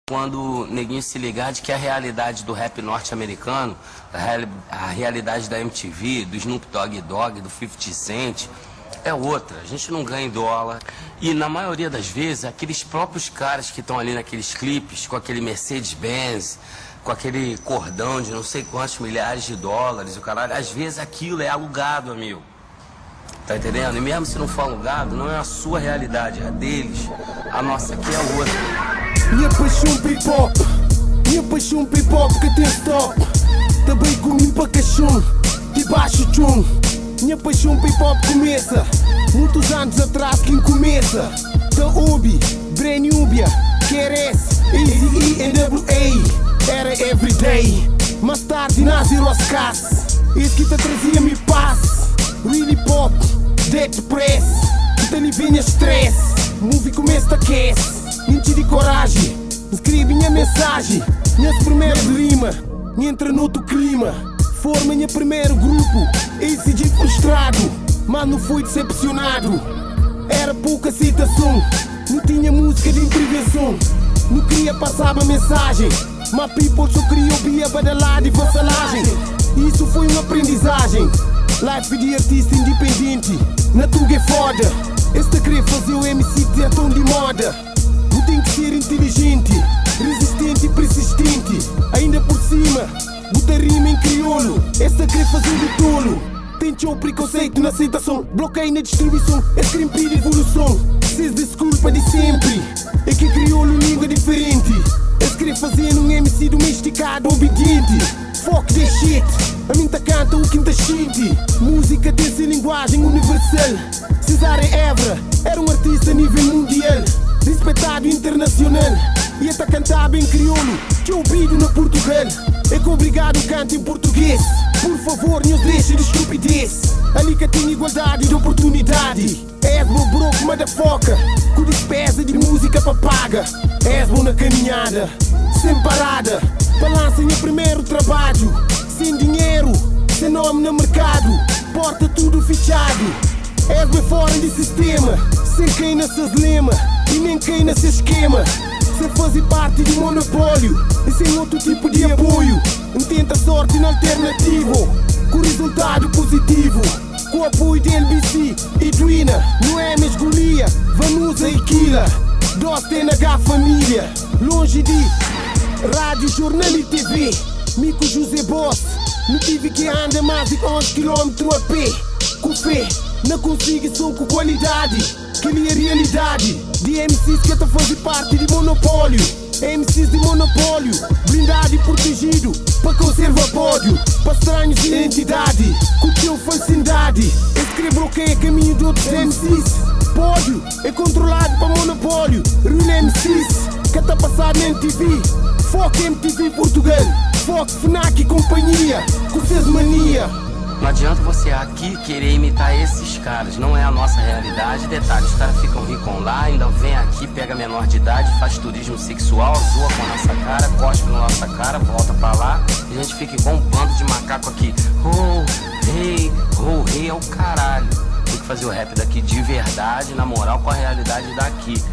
Quando o neguinho se ligar de que a realidade do rap norte-americano, a realidade da MTV, do Snoop Dogg, do 50 Cent, é outra. A gente não ganha em dólar. E na maioria das vezes, aqueles próprios caras que estão ali naqueles clipes, com aquele Mercedes-Benz, com aquele cordão de não sei quantos milhares de dólares, o caralho, às vezes aquilo é alugado, amigo. Tá entendendo? E mesmo se não for alugado, não é a sua realidade, é a deles. A nossa aqui é outra. Minha paixão pop que tem stop. Também comi para caixão, debaixo de chum. Minha paixão pop começa muitos anos atrás, quem começa da Ubi, Brenúbia, QRS, Easy E, NWA. Era everyday, mais tarde nasceram as casas. Isso que te trazia-me paz. Really pop, dead press, que te vinha stress. Movie começa a aquece. Enche de coragem, escreve minha mensagem, minhas primeiras rimas, entra no outro clima. Forma minha primeiro grupo, esse de frustrado, mas não fui decepcionado. Era pouca citação, não tinha música de intervenção, não queria passar a mensagem, mas people só queria ouvir a badalada e vassalagem. Isso foi uma aprendizagem, life de artista independente, na tuga é foda. Este querer fazer o MC ter tom de moda. Tem que ser inteligente, resistente e persistente. Ainda por cima, bota rima em crioulo. Essa quer fazer de tolo. Tente o preconceito na aceitação, bloqueio na distribuição. Esse crime pede evolução. Cês desculpa de sempre, é que crioulo língua diferente. Esse quer fazer num MC domesticado, obediente. Fuck this shit, a mim tá canta o quinta shit. Música tem sua linguagem universal. Cesare Evra era um artista a nível mundial, respeitado internacional, e até cantava em crioulo, que ouvido na Portugal. É que obrigado canta em português. Por favor, nos deixe de estupidez. Ali que tem igualdade de oportunidade. És meu broco, motherfucker, com despesa de música pra paga. És bom na caminhada, sem parada. Balança em primeiro trabalho, sem dinheiro, sem nome no mercado. Porta tudo fechado. És bem fora de sistema, sem quem nessas lema e nem quem nesse esquema. Sem fazer parte de monopólio e sem outro tipo de apoio. Tenta sorte na alternativo, com resultado positivo. Com apoio de LBC e Duina, Noemes, Golia, Vanusa e Kila. Doce TNH família, longe de rádio, jornal e TV. Mico José Boss, me tive que andar mais de 11 km a pé. Com fé, não consigo som com qualidade, que ali é realidade. De MCs que até fazem parte de monopólio. MCs de monopólio, blindado e protegido, para conservar pódio, para estranhos de identidade, curtiu falsidade. Esse bloqueia caminho de outros MCs. Pódio é controlado para monopólio. Real MCs, que está passado na MTV. Foco MTV Portugal, foco FNAC e companhia, com seus mania. Não adianta você aqui querer imitar esses caras, não é a nossa realidade. Detalhe, os caras ficam ricos lá, ainda vem aqui, pega menor de idade, faz turismo sexual, zoa com a nossa cara, cospe na nossa cara, volta pra lá, e a gente fica igual um bando de macaco aqui. Oh, rei é o caralho. Tem que fazer o rap daqui de verdade, na moral, com a realidade daqui.